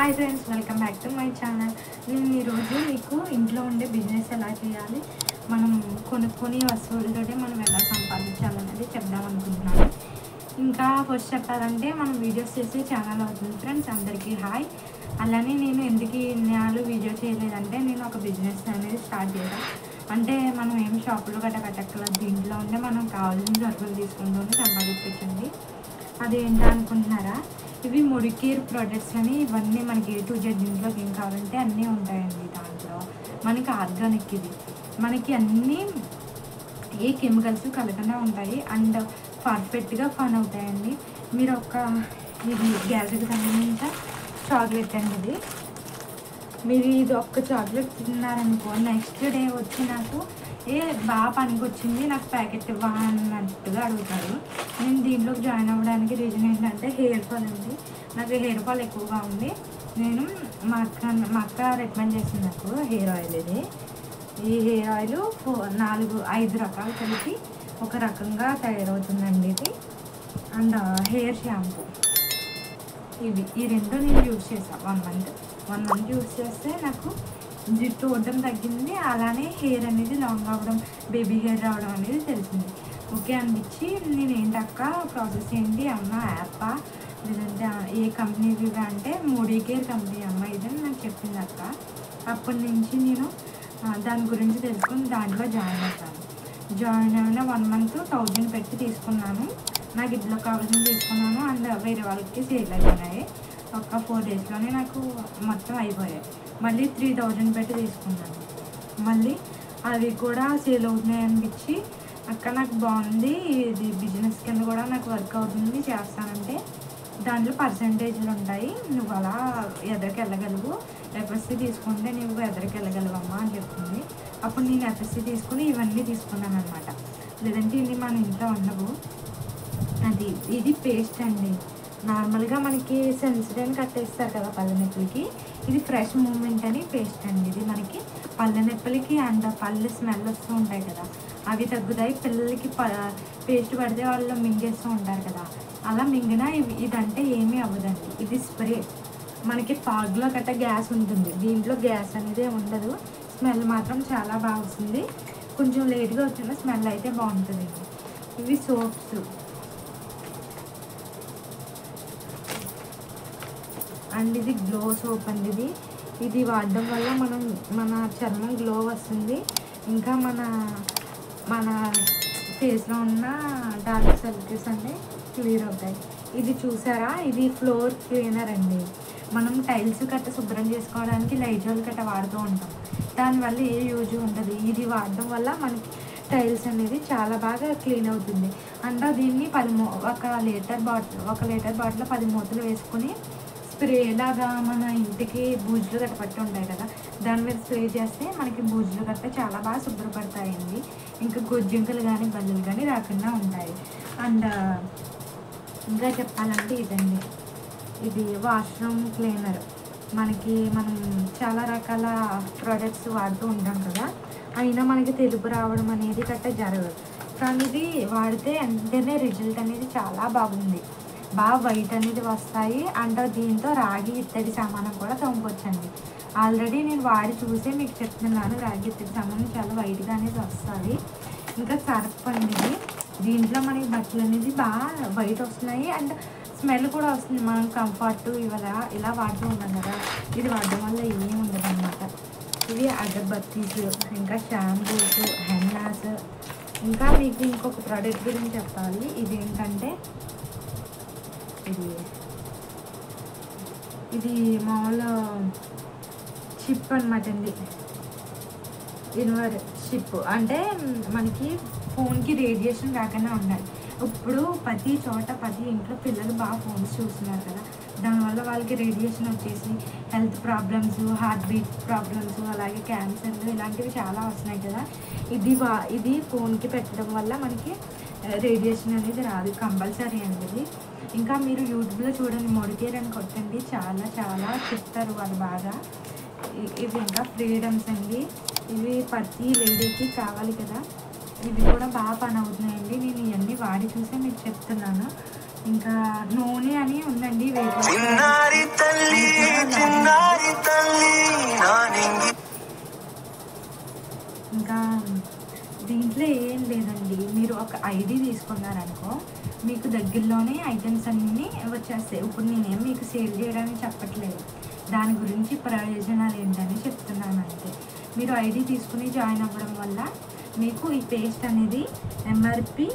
Hi friends, welcome back to my channel. నేను ఈరోజు మీకు ఇంట్లో ఉండే బిజినెస్ ఎలా చేయాలి, మనం కొనుక్కొని వస్తువులతోటి మనం ఎలా సంపాదించాలనేది చెప్దాం అనుకుంటున్నాను. ఇంకా ఫస్ట్ చెప్పాలంటే మనం వీడియోస్ చేసే ఛానల్ అవుతుంది ఫ్రెండ్స్. అందరికీ హాయ్. అలానే నేను ఎందుకు ఇన్నాళ్ళు వీడియో చేయలేదంటే, నేను ఒక బిజినెస్ అనేది స్టార్ట్ చేశాను. అంటే మనం ఏం షాపులు కట్టక్కర్లేదు, దీంట్లో ఉంటే మనం కావాల్సిన సరుకులు తీసుకుంటూనే సంపాదించండి. అదేంటా అనుకుంటున్నారా? ఇవి ముడికేర్ ప్రొడక్ట్స్ అని, ఇవన్నీ మనకి A to Z దీంట్లోకి ఏం కావాలంటే అన్నీ ఉంటాయండి. దాంట్లో మనకి ఆర్గానిక్, ఇది మనకి అన్నీ ఏ కెమికల్స్ కలగకుండా ఉంటాయి అండ్ పర్ఫెక్ట్గా ఫన్ అవుతాయండి. మీరు ఇది గ్యాస్కి సంబంధించిన చాక్లెట్ అండి. ఇది మీరు ఇది ఒక్క చాక్లెట్ తిన్నారనుకో, నెక్స్ట్ డే వచ్చి నాకు బాగా పనికి వచ్చింది, నాకు ప్యాకెట్ ఇవ్వ అన్నట్టుగా అడుగుతారు. నేను దీంట్లోకి జాయిన్ అవ్వడానికి రీజన్ ఏంటంటే హెయిర్ ఫాల్ అండి. నాకు హెయిర్ ఫాల్ ఎక్కువగా ఉంది. నేను మా అక్క రికమెండ్ చేసింది నాకు హెయిర్ ఆయిల్. ఈ హెయిర్ ఆయిల్ 4-5 రకాలు కలిపి ఒక రకంగా తయారవుతుందండి ఇది. అండ్ హెయిర్ షాంపూ, ఈ రెండు నేను యూజ్ చేసాను. 1 మంత్ యూజ్ చేస్తే నాకు జుట్టు ఊడడం తగ్గింది, అలానే హెయిర్ అనేది లాంగ్ అవ్వడం, బేబీ హెయిర్ రావడం అనేది తెలిసింది. ఓకే అనిపించి నేను ఏంటక్క ప్రాసెస్ ఏంటి అమ్మ, యాప్పా లేదంటే ఏ కంపెనీవి అంటే ముడికేర్ కంపెనీ అమ్మ ఇదని నాకు చెప్పింది అక్క. అప్పటి నుంచి నేను దాని గురించి తెలుసుకుని దాంట్లో జాయిన్ అవుతాను. జాయిన్ అయిన 1 మంత్ 1000 పెట్టి తీసుకున్నాను. నాకు ఇంట్లో కావాల్సింది తీసుకున్నాను అండ్ వేరే వాళ్ళకి సేల్ అయిపోయినాయి. ఒక 4 డేస్లోనే నాకు మొత్తం అయిపోయాయి. మళ్ళీ 3000 పెట్టి తీసుకున్నాను. మళ్ళీ అవి కూడా సేల్ అవుతున్నాయి అనిపించి, అక్క నాకు బాగుంది, ఇది బిజినెస్ కింద కూడా నాకు వర్క్ అవుతుంది, చేస్తానంటే దాంట్లో పర్సంటేజ్లు ఉంటాయి, నువ్వు అలా ఎదరికి వెళ్ళగలవు, FSC తీసుకుంటే నువ్వు ఎదరికి వెళ్ళగలవమ్మా అని చెప్తుంది. అప్పుడు నేను FSC తీసుకుని ఇవన్నీ తీసుకున్నాను అనమాట. లేదంటే ఇది మన ఇంట్లో ఉండవు. ఇది పేస్ట్ అండి. నార్మల్గా మనకి సెన్సిడైన్ కట్టేస్తారు కదా పళ్ళ నొప్పులకి, ఇది ఫ్రెష్ మూమెంట్ అని పేస్ట్ అండి. ఇది మనకి పళ్ళ నొప్పులకి అండ్ పళ్ళు స్మెల్ వస్తూ ఉంటాయి కదా, అవి తగ్గుతాయి. పిల్లలకి పేస్ట్ పడితే వాళ్ళు మింగేస్తూ ఉంటారు కదా, అలా మింగినా ఇదంటే ఏమీ అవ్వదండి. ఇది స్ప్రే. మనకి ఫాగ్లో గట్ట గ్యాస్ ఉంటుంది, దీంట్లో గ్యాస్ అనేది ఉండదు. స్మెల్ మాత్రం చాలా బాగా వస్తుంది. కొంచెం లేట్గా వచ్చిన స్మెల్ అయితే బాగుంటుంది. ఇవి సోప్స్ అండ్ ఇది గ్లో సోప్ అండి. ఇది వాడడం వల్ల మన చర్మం గ్లో వస్తుంది. ఇంకా మన ఫేస్లో ఉన్న డార్క్ సర్కిల్స్ అన్నీ క్లియర్ అవుతాయి. ఇది చూసారా, ఇది ఫ్లోర్ క్లీనర్ అండి. మనం టైల్స్ గట్ట శుభ్రం చేసుకోవడానికి లైజాల్ గట్ట వాడుతూ ఉంటాం, దానివల్ల ఏ యూజ్ ఉండదు. ఇది వాడడం వల్ల మనకి టైల్స్ అనేది చాలా బాగా క్లీన్ అవుతుంది. అండ్ దీన్ని 1 లీటర్ బాటిల్ 10 మూతలు వేసుకుని స్ప్రే లాగా మన ఇంటికి బూజులు గట్ట పట్టి ఉంటాయి కదా, దాని మీద స్ప్రే చేస్తే మనకి బూజులు గట్ట చాలా బాగా శుభ్రపడతాయండి. ఇంకా గొజ్జింకలు కానీ బల్లులు కానీ రాకుండా ఉంటాయి. అండ్ ఇంకా చెప్పాలంటే ఇదండి, ఇది వాష్రూమ్ క్లీనర్. మనం చాలా రకాల ప్రోడక్ట్స్ వాడుతూ ఉంటాం కదా, అయినా మనకి తెలుపు రావడం అనేది గట్ట జరగదు. కానీ ఇది వాడితే వెంటనే రిజల్ట్ అనేది చాలా బాగుంది, బాగా వైట్ అనేది వస్తాయి. అండ్ దీంతో రాగి ఇత్తడి సామానం కూడా తోముకోవచ్చండి. ఆల్రెడీ నేను వాడి చూసే మీకు చెప్తున్నాను, రాగి ఇత్తడి సామానం చాలా వైట్గా అనేది వస్తుంది. ఇంకా సర్ఫ్ అనేది, దీంట్లో మనకి బట్టలు అనేది బాగా వైట్ వస్తున్నాయి అండ్ స్మెల్ కూడా వస్తుంది. మనం కంఫర్ట్ ఇలా వాడుతూ ఉన్నాం కదా, ఇది వాడడం వల్ల ఏమీ ఉండదు అన్నమాట. ఇవి అగరబత్తీస్, ఇంకా షాంపూస్, హెన్నాస్. ఇంకా మీకు ఇంకొక ప్రోడక్ట్ గురించి చెప్పాలి. ఇదేంటంటే ఇది మామూలు చిప్ అనమాట అండి. ఇన్వర్ చిప్ అంటే మనకి ఫోన్కి రేడియేషన్ రాకుండా ఉండాలి. ఇప్పుడు ప్రతి ఇంట్లో పిల్లలు బాగా ఫోన్స్ చూస్తున్నారు కదా, దానివల్ల వాళ్ళకి రేడియేషన్ వచ్చేసి health problems, heart beat problems, అలాగే క్యాన్సర్లు ఇలాంటివి చాలా వస్తున్నాయి కదా. ఇది ఫోన్కి పెట్టడం వల్ల మనకి రేడియేషన్ అనేది రాదు, కంపల్సరీ అండి. ఇంకా మీరు యూట్యూబ్లో చూడండి, ముడికేర్ అని కొట్టండి, చాలా చాలా చెప్తారు వాళ్ళు బాగా. ఇవి ఇంకా ఫ్రీడమ్స్ అండి, ఇవి ప్రతి లేడీకి కావాలి కదా, ఇవి కూడా బాగా పని అవుతున్నాయండి. నేను ఇవన్నీ వాడి చూసే మీకు చెప్తున్నాను. ఇంకా నూనె అని ఉందండి ఇంకా దీంట్లో ఏం లేదండి. మీరు ఒక ఐడి తీసుకున్నారనుకో మీకు దగ్గరలోనే ఐటమ్స్ అన్నీ వచ్చేస్తాయి. ఇప్పుడు నేనేం మీకు సేల్ చేయడానికి చెప్పట్లేదు, దాని గురించి ప్రయోజనాలు ఏంటని చెప్తున్నాను అంతే. మీరు ఐడి తీసుకుని జాయిన్ అవ్వడం వల్ల మీకు ఈ పేస్ట్ అనేది ఎంఆర్పి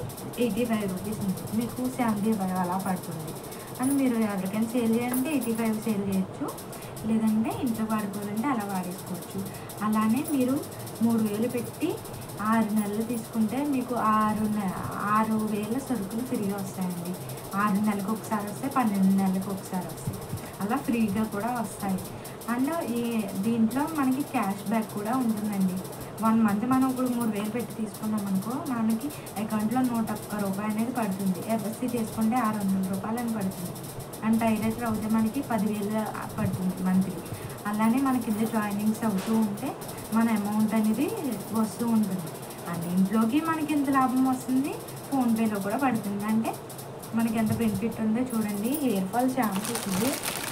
85 రూపీస్ ఉంటుంది, మీకు 75 అలా పడుతుంది. అని మీరు ఎవరికైనా సేల్ చేయాలంటే 85 సేల్ చేయొచ్చు, లేదంటే ఇంట్లో వాడుకోవాలంటే అలా వాడేసుకోవచ్చు. అలానే మీరు 3000 పెట్టి 6 నెలలు తీసుకుంటే మీకు 6,000 సరుకులు ఫ్రీగా వస్తాయండి. 6 నెలలకు ఒకసారి వస్తాయి, 12 నెలలకు ఒకసారి వస్తాయి, అలా ఫ్రీగా కూడా వస్తాయి. అండ్ దీంట్లో మనకి క్యాష్ బ్యాక్ కూడా ఉంటుందండి. 1 మంత్ మనం ఇప్పుడు 3000 పెట్టి తీసుకున్నాం అనుకో, మనకి అకౌంట్లో 101 రూపాయి అనేది పడుతుంది. ఎఫ్ఎస్సి తీసుకుంటే 600 రూపాయలు అని పడుతుంది. అండ్ డైరెక్టర్ అవుతే మనకి 10,000 పడుతుంది మంత్లీ. అలానే మనకి కింద జాయినింగ్స్ అవుతూ ఉంటే మన అమౌంట్ అనేది వస్తూ ఉంటుంది. అండ్ ఇంట్లోకి మనకి ఎంత లాభం వస్తుంది, ఫోన్పేలో కూడా పడుతుంది. అంటే మనకి ఎంత బెనిఫిట్ ఉందో చూడండి. హెయిర్ ఫాల్ షాంపూస్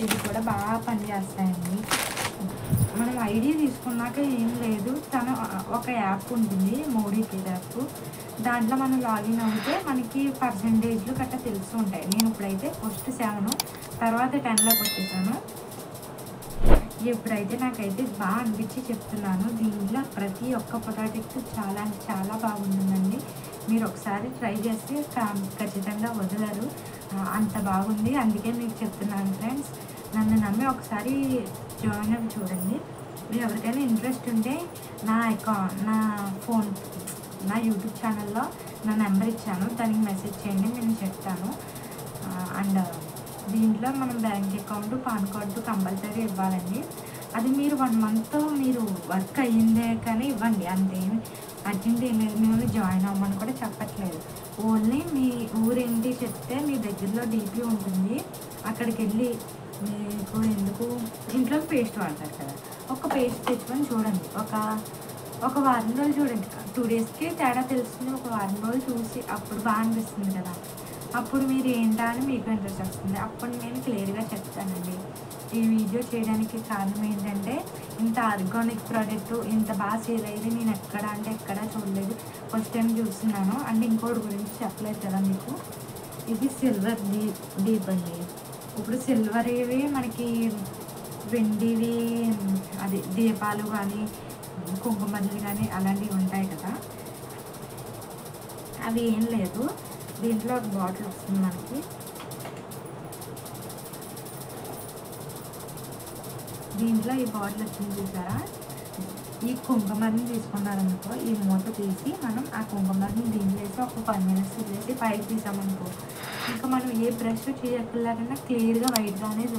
ఇది కూడా బాగా పనిచేస్తాయండి. మనం ఐడి తీసుకున్నాక ఏం లేదు, తను ఒక యాప్ ఉంటుంది, మోడీ కేర్ యాప్. దాంట్లో మనం లాగిన్ అవుతే మనకి పర్సంటేజ్లు గట్రా తెలుస్తూ ఉంటాయి. నేను ఇప్పుడైతే ఫస్ట్ 7 తర్వాత 10లోకి వచ్చేసాను. ఇప్పుడైతే నాకైతే బాగా అనిపించి చెప్తున్నాను. దీంట్లో ప్రతి ఒక్క ప్రోడక్ట్ చాలా చాలా బాగుంటుందండి. మీరు ఒకసారి ట్రై చేస్తే ఖచ్చితంగా వదలరు, అంత బాగుంది. అందుకే మీకు చెప్తున్నాను ఫ్రెండ్స్, నన్ను నమ్మి ఒకసారి జాయిన్ అవి చూడండి. మీరు ఎవరికైనా ఇంట్రెస్ట్ ఉంటే నా యూట్యూబ్ ఛానల్లో నా నెంబర్ ఇచ్చాను, దానికి మెసేజ్ చేయండి, నేను చెప్తాను. అండ్ దీంట్లో మనం bank account, pan card compulsory ఇవ్వాలండి. అది మీరు 1 మంత్ మీరు వర్క్ అయ్యిందే కానీ ఇవ్వండి, అంతేమి అర్జెంట్ ఏం లేదు. మేము జాయిన్ అవ్వమని కూడా చెప్పట్లేదు. ఓన్లీ మీ ఊరేంటి చెప్తే మీ దగ్గరలో డీపీ ఉంటుంది, అక్కడికి వెళ్ళి మీకు ఎందుకు ఇంట్లో పేస్ట్ వాడతారు కదా, ఒక పేస్ట్ తెచ్చుకొని చూడండి. ఒక వారం రోజులు చూడండి, 2 డేస్కి తేడా తెలుస్తుంది. ఒక వారం రోజులు చూసి అప్పుడు బాగా అనిపిస్తుంది కదా, అప్పుడు మీరు ఏంటా అని మీకు ఇంట్రెస్ట్ వస్తుంది. అప్పుడు నేను క్లియర్గా చెప్తానండి. ఈ వీడియో చేయడానికి కారణం ఏంటంటే, ఇంత ఆర్గానిక్ ప్రోడక్ట్ ఇంత బాగా సేల్ అయ్యేది నేను ఎక్కడ చూడలేదు, ఫస్ట్ టైం చూస్తున్నాను. అండ్ ఇంకోటి గురించి చెప్పలేదు కదా మీకు, ఇది సిల్వర్ డీప్ అండి. ఇప్పుడు సిల్వర్ ఇవి మనకి వెండివి, అది దీపాలు కానీ కుంకుమలు కానీ అలాంటివి ఉంటాయి కదా, అవి ఏం లేదు. దీంట్లో ఒక బాటిల్ వస్తుంది మనకి, దీంట్లో ఈ బాటిల్ వచ్చింది చూసారా. ఈ కుంకుమని తీసుకున్నారనుకో, ఈ మూత తీసి మనం ఆ కుంకుమని దీంట్లో వేసి ఒక 10 minutes వేసి పైకి తీసామనుకో, ఇంకా మనం ఏ బ్రష్ చేయకుండా క్లియర్గా వైట్గా అనేది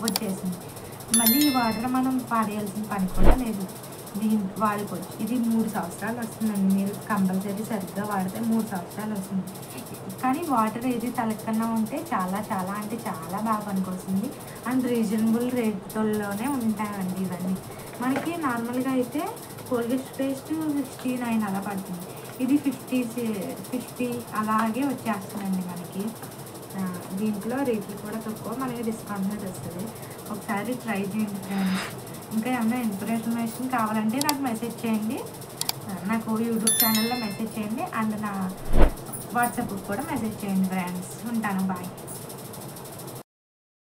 వచ్చేసింది. మళ్ళీ ఈ వాటర్ మనం పాడేయాల్సిన పని కూడా లేదు, దీన్ని వాడుకోవచ్చు. ఇది 3 సంవత్సరాలు వస్తుందండి. మీరు కంపల్సరీ సరిగ్గా వాడితే 3 సంవత్సరాలు వస్తుంది. కానీ వాటర్ ఏది తలకన్నా ఉంటే చాలా చాలా అంటే చాలా బాగా పనికొస్తుంది. అండ్ రీజనబుల్ రేట్లోనే ఉంటాయండి ఇవన్నీ. మనకి నార్మల్గా అయితే కోల్గేట్ పేస్ట్ 69 అలా పడుతుంది, ఇది 50 అలాగే వచ్చేస్తుందండి మనకి. దీంట్లో రేట్లు కూడా తక్కువ, మనకి డిస్కౌంట్ మీద వస్తుంది. ఒకసారి ట్రై చేయండి ఫ్రెండ్స్. ఇంకా ఏమైనా ఇన్ఫర్మేషన్ కావాలంటే నాకు మెసేజ్ చేయండి, నాకు యూట్యూబ్ ఛానల్లో మెసేజ్ చేయండి, అండ్ నా వాట్సాప్కి కూడా మెసేజ్ చేయండి ఫ్రెండ్స్. ఉంటాను, బాయ్.